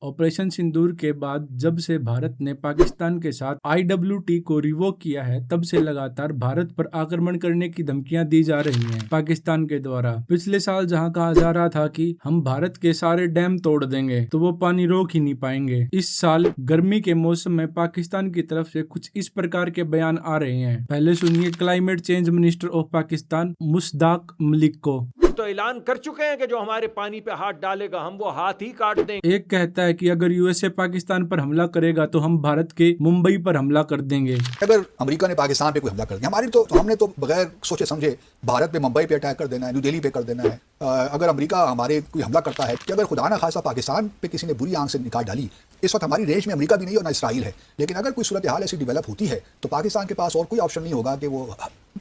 Operation सिंदूर के बाद जब से भारत ने पाकिस्तान के साथ IWT को रिवोक किया है, तब से लगातार भारत पर आक्रमण करने की धमकियां दी जा रही हैं पाकिस्तान के द्वारा। पिछले साल जहां कहा जा रहा था कि हम भारत के सारे डैम तोड़ देंगे तो वो पानी रोक ही नहीं पाएंगे, इस साल गर्मी के मौसम में पाकिस्तान की तरफ से कुछ इस प्रकार के बयान आ रहे हैं। पहले सुनिए climate change minister of Pakistan Mushtaq Malik को। तो ऐलान कर चुके हैं कि जो हमारे पानी पे हाथ डालेगा हम वो हाथ ही काट दें। एक कहता है कि अगर यूएसए पाकिस्तान पर हमला करेगा तो हम भारत के मुंबई पर हमला कर देंगे। अगर अमेरिका ने पाकिस्तान पे कोई हमला कर दिया, हमारी तो हमने तो बगैर सोचे समझे भारत पे मुंबई पे अटैक कर देना है, न्यू दिल्ली पे कर देना है। अगर अमेरिका हमारे कोई हमला करता है कि अगर खुदा ना खासा पाकिस्तान पे किसी ने बुरी आंख से निकाल डाली, इस वक्त हमारी रेंज में अमेरिका भी नहीं और ना इसराइल है, लेकिन अगर कोई सूरत हाल ऐसी डेवलप होती है तो पाकिस्तान के पास और कोई ऑप्शन नहीं होगा कि वो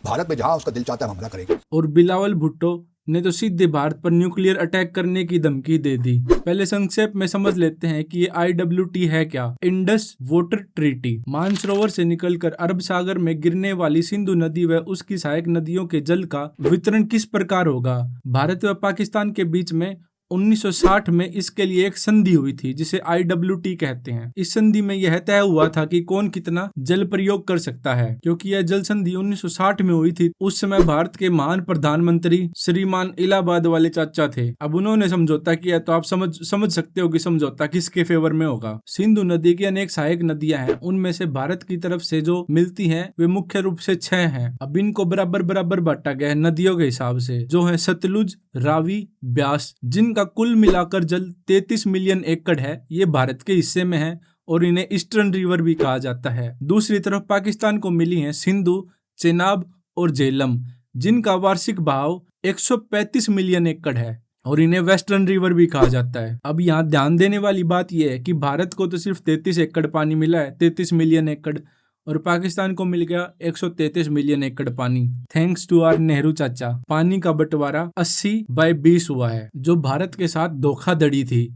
भारत में जहां उसका दिल चाहता है हमला करेगा। और बिलावल भुट्टो ने तो सीधे भारत पर न्यूक्लियर अटैक करने की धमकी दे दी। पहले संक्षेप में समझ लेते हैं कि ये IWT है क्या। इंडस वाटर ट्रीटी मानसरोवर से निकलकर अरब सागर में गिरने वाली सिंधु नदी व उसकी सहायक नदियों के जल का वितरण किस प्रकार होगा। भारत व पाकिस्तान के बीच में 1960 में इसके लिए एक संधि हुई थी जिसे IWT कहते हैं। इस संधि में यह तय हुआ था कि कौन कितना जल प्रयोग कर सकता है। क्योंकि यह जल संधि 1960 में हुई थी, उस समय भारत के महान प्रधानमंत्री श्रीमान इलाहाबाद वाले चाचा थे। अब उन्होंने समझौता किया तो आप समझ सकते हो कि समझौता किसके फेवर में होगा। सिंधु नदी की अनेक सहायक नदियां हैं, उनमें से भारत की तरफ से जो मिलती हैं वे मुख्य रूप से 6 हैं। अब इनको बराबर बराबर बांटा गया है नदियों के हिसाब से, जो है सतलुज, रावी, ब्यास, जिनका कुल मिलाकर जल 33 मिलियन एकड़ है। ये भारत के हिस्से में है और इन्हें ईस्टर्न रिवर भी कहा जाता है। दूसरी तरफ पाकिस्तान को मिली हैं सिंधु, चेनाब और झेलम, जिनका वार्षिक बहाव 135 मिलियन एकड़ है और इन्हें वेस्टर्न रिवर भी कहा जाता है। अब यहाँ ध्यान देने वाली बात यह है कि भारत को तो सिर्फ 33 एकड़ पानी मिला है, 33 मिलियन एकड़, और पाकिस्तान को मिल गया 133 मिलियन एकड़ पानी। थैंक्स टू आवर नेहरू चाचा। पानी का बंटवारा 80/20 हुआ है, जो भारत के साथ धोखाधड़ी थी।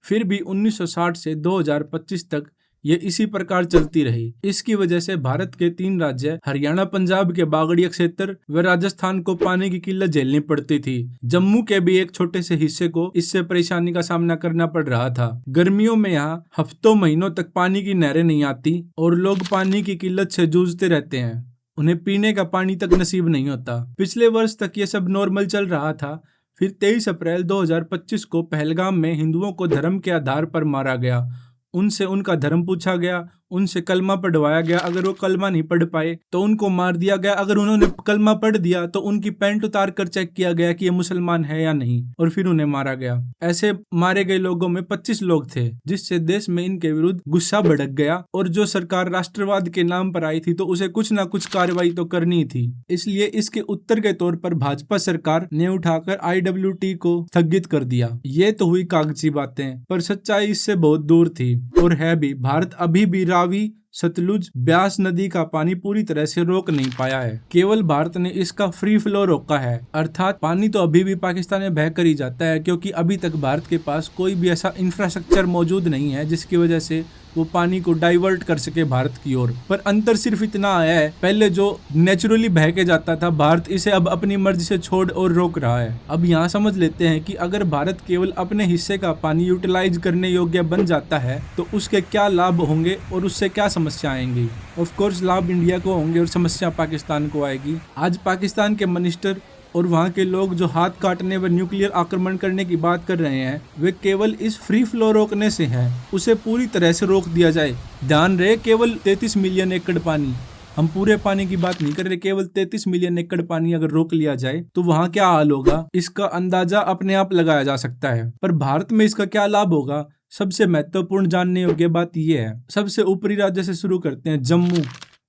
फिर भी 1960 से 2025 तक ये इसी प्रकार चलती रही। इसकी वजह से भारत के 3 राज्य हरियाणा, पंजाब के बागड़िया क्षेत्र व राजस्थान को पानी की किल्लत झेलनी पड़ती थी। जम्मू के भी एक छोटे से हिस्से को इससे परेशानी का सामना करना पड़ रहा था। गर्मियों में यहाँ हफ्तों महीनों तक पानी की नहरें नहीं आती और लोग पानी की किल्लत से जूझते रहते हैं। उन्हें पीने का पानी तक नसीब नहीं होता। पिछले वर्ष तक ये सब नॉर्मल चल रहा था। फिर 23 अप्रैल 2025 को पहलगाम में हिंदुओं को धर्म के आधार पर मारा गया। उनसे उनका धर्म पूछा गया, उनसे कलमा पढ़वाया गया। अगर वो कलमा नहीं पढ़ पाए तो उनको मार दिया गया। अगर उन्होंने कलमा पढ़ दिया तो उनकी पैंट उतार कर चेक किया गया कि ये मुसलमान है या नहीं, और फिर उन्हें मारा गया। ऐसे मारे गए लोगों में 25 लोग थे, जिससे देश में इनके विरुद्ध गुस्सा भड़क गया और जो सरकार राष्ट्रवाद के नाम पर आई थी तो उसे कुछ ना कुछ कार्रवाई तो करनी थी। इसलिए इसके उत्तर के तौर पर भाजपा सरकार ने उठाकर IWT को स्थगित कर दिया। ये तो हुई कागजी बातें, पर सच्चाई इससे बहुत दूर थी और है भी। भारत अभी भी रावी, सतलुज, ब्यास नदी का पानी पूरी तरह से रोक नहीं पाया है। केवल भारत ने इसका फ्री फ्लो रोका है, अर्थात पानी तो अभी भी पाकिस्तान में बहकर ही जाता है, क्योंकि अभी तक भारत के पास कोई भी ऐसा इंफ्रास्ट्रक्चर मौजूद नहीं है जिसकी वजह से वो पानी को डाइवर्ट कर सके भारत की ओर। पर अंतर सिर्फ इतना आया है, पहले जो नेचुरली बह के जाता था भारत इसे अब अपनी मर्जी से छोड़ और रोक रहा है। अब यहाँ समझ लेते हैं कि अगर भारत केवल अपने हिस्से का पानी यूटिलाइज करने योग्य बन जाता है तो उसके क्या लाभ होंगे और उससे क्या समस्या आएंगी। ऑफ कोर्स लाभ इंडिया को होंगे और समस्या पाकिस्तान को आएगी। आज पाकिस्तान के मिनिस्टर और वहाँ के लोग जो हाथ काटने व न्यूक्लियर आक्रमण करने की बात कर रहे हैं, वे केवल इस फ्री फ्लो रोकने से है। उसे पूरी तरह से रोक दिया जाए। ध्यान रहे, केवल 33 मिलियन एकड़ पानी, हम पूरे पानी की बात नहीं कर रहे। केवल 33 मिलियन एकड़ पानी अगर रोक लिया जाए तो वहाँ क्या हाल होगा, इसका अंदाजा अपने आप लगाया जा सकता है। पर भारत में इसका क्या लाभ होगा, सबसे महत्वपूर्ण जानने योग्य बात यह है। सबसे ऊपरी राज्य से शुरू करते हैं,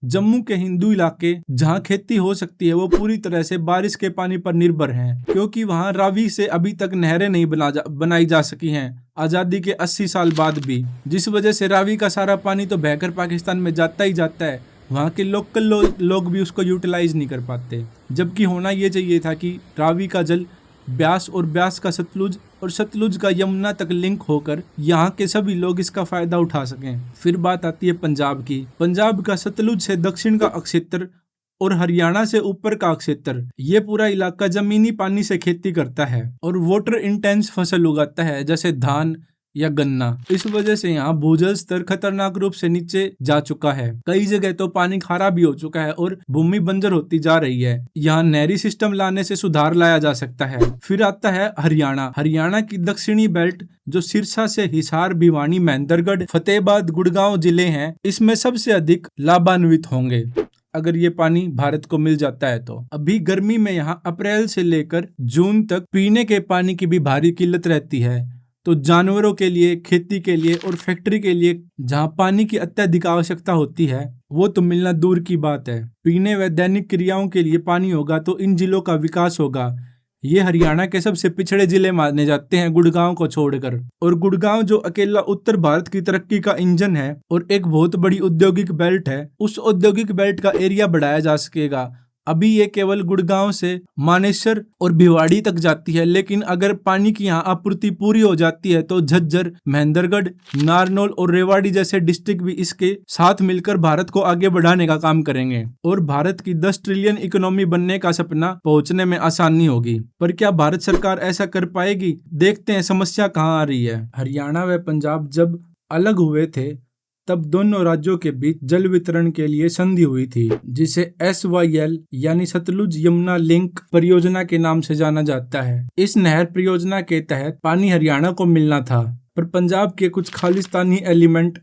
जम्मू के हिंदू इलाके जहां खेती हो सकती है वो पूरी तरह से बारिश के पानी पर निर्भर हैं, क्योंकि वहां रावी से अभी तक नहरें नहीं बनाई जा सकी हैं आजादी के 80 साल बाद भी, जिस वजह से रावी का सारा पानी तो बहकर पाकिस्तान में जाता ही जाता है। वहाँ के लोकल लोग भी उसको यूटिलाइज नहीं कर पाते, जबकि होना ये चाहिए था कि रावी का जल ब्यास और ब्यास का सतलुज और सतलुज का यमुना तक लिंक होकर यहाँ के सभी लोग इसका फायदा उठा सकें। फिर बात आती है पंजाब की। पंजाब का सतलुज से दक्षिण का क्षेत्र और हरियाणा से ऊपर का क्षेत्र, ये पूरा इलाका जमीनी पानी से खेती करता है और वाटर इंटेंस फसल उगाता है, जैसे धान, या गन्ना। इस वजह से यहाँ भूजल स्तर खतरनाक रूप से नीचे जा चुका है। कई जगह तो पानी खारा भी हो चुका है और भूमि बंजर होती जा रही है। यहाँ नहरी सिस्टम लाने से सुधार लाया जा सकता है। फिर आता है हरियाणा। हरियाणा की दक्षिणी बेल्ट जो सिरसा से हिसार, भिवानी, महेंद्रगढ़, फतेहाबाद, गुड़गांव जिले हैं, इसमें सबसे अधिक लाभान्वित होंगे अगर ये पानी भारत को मिल जाता है तो। अभी गर्मी में यहाँ अप्रैल से लेकर जून तक पीने के पानी की भी भारी किल्लत रहती है। तो जानवरों के लिए, खेती के लिए और फैक्ट्री के लिए जहाँ पानी की अत्यधिक आवश्यकता होती है वो तो मिलना दूर की बात है। पीने व दैनिक क्रियाओं के लिए पानी होगा तो इन जिलों का विकास होगा। ये हरियाणा के सबसे पिछड़े जिले माने जाते हैं गुड़गांव को छोड़कर। और गुड़गांव जो अकेला उत्तर भारत की तरक्की का इंजन है और एक बहुत बड़ी औद्योगिक बेल्ट है, उस औद्योगिक बेल्ट का एरिया बढ़ाया जा सकेगा। अभी ये केवल गुड़गांव से मानेसर और भिवाड़ी तक जाती है, लेकिन अगर पानी की यहाँ आपूर्ति पूरी हो जाती है तो झज्जर, महेंद्रगढ़, नारनौल और रेवाड़ी जैसे डिस्ट्रिक्ट भी इसके साथ मिलकर भारत को आगे बढ़ाने का काम करेंगे और भारत की 10 ट्रिलियन इकोनॉमी बनने का सपना पहुंचने में आसानी होगी। पर क्या भारत सरकार ऐसा कर पाएगी? देखते हैं समस्या कहाँ आ रही है। हरियाणा व पंजाब जब अलग हुए थे तब दोनों राज्यों के बीच जल वितरण के लिए संधि हुई थी, जिसे SYL यानी सतलुज यमुना लिंक परियोजना के नाम से जाना जाता है। इस नहर परियोजना के तहत पानी हरियाणा को मिलना था, पर पंजाब के कुछ खालिस्तानी एलिमेंट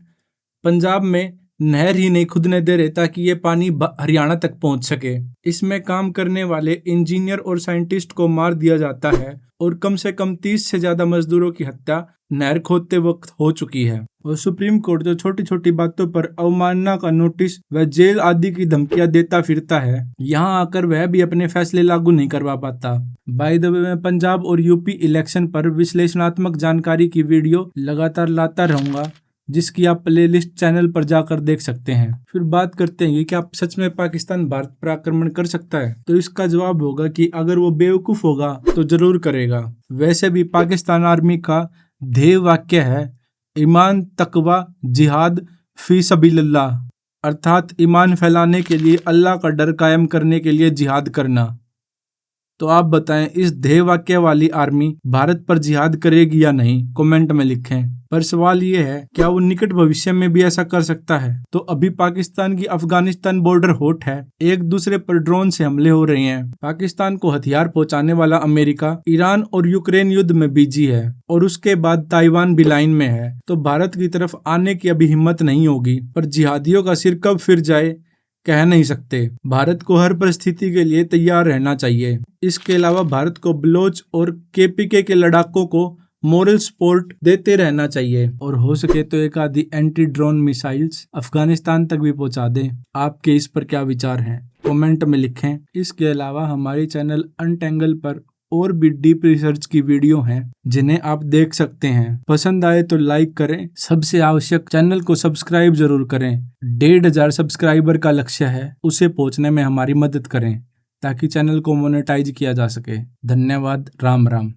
पंजाब में नहर ही नहीं खुदने दे रहे ताकि ये पानी हरियाणा तक पहुंच सके। इसमें काम करने वाले इंजीनियर और साइंटिस्ट को मार दिया जाता है और कम से कम 30 से ज्यादा मजदूरों की हत्या नहर खोदते वक्त हो चुकी है। और सुप्रीम कोर्ट जो छोटी छोटी बातों पर अवमानना का नोटिस व जेल आदि की धमकियां देता फिरता है, यहाँ आकर वह भी अपने फैसले लागू नहीं करवा पाता। बाय द वे, मैं पंजाब और यूपी इलेक्शन पर विश्लेषणात्मक जानकारी की वीडियो लगातार लाता रहूंगा, जिसकी आप प्लेलिस्ट चैनल पर जाकर देख सकते हैं। फिर बात करते हैं कि क्या सच में पाकिस्तान भारत पर आक्रमण कर सकता है? तो इसका जवाब होगा कि अगर वो बेवकूफ होगा तो जरूर करेगा। वैसे भी पाकिस्तान आर्मी का ध्येय वाक्य है ईमान, तकवा, जिहाद फी सबीलिल्लाह, अर्थात ईमान फैलाने के लिए, अल्लाह का डर कायम करने के लिए जिहाद करना। तो आप बताएं, इस ध्येय वाक्य वाली आर्मी भारत पर जिहाद करेगी या नहीं? कमेंट में लिखें। पर सवाल ये है, क्या वो निकट भविष्य में भी ऐसा कर सकता है? तो अभी पाकिस्तान की अफगानिस्तान बॉर्डर हॉट है, एक दूसरे पर ड्रोन से हमले हो रहे हैं। पाकिस्तान को हथियार पहुंचाने वाला अमेरिका ईरान और यूक्रेन युद्ध में बिजी है और उसके बाद ताइवान भी लाइन में है। तो भारत की तरफ आने की अभी हिम्मत नहीं होगी, पर जिहादियों का सिर कब फिर जाए कह नहीं सकते। भारत को हर परिस्थिति के लिए तैयार रहना चाहिए। इसके अलावा भारत को बलोच और KPK के लड़ाकों को मोरल सपोर्ट देते रहना चाहिए और हो सके तो एक आधी एंटी ड्रोन मिसाइल्स अफगानिस्तान तक भी पहुंचा दें। आपके इस पर क्या विचार हैं? कमेंट में लिखें। इसके अलावा हमारे चैनल अनटेंगल पर और भी डीप रिसर्च की वीडियो हैं जिन्हें आप देख सकते हैं। पसंद आए तो लाइक करें, सबसे आवश्यक चैनल को सब्सक्राइब जरूर करें। 1500 सब्सक्राइबर का लक्ष्य है, उसे पहुंचने में हमारी मदद करें ताकि चैनल को मोनेटाइज किया जा सके। धन्यवाद। राम राम।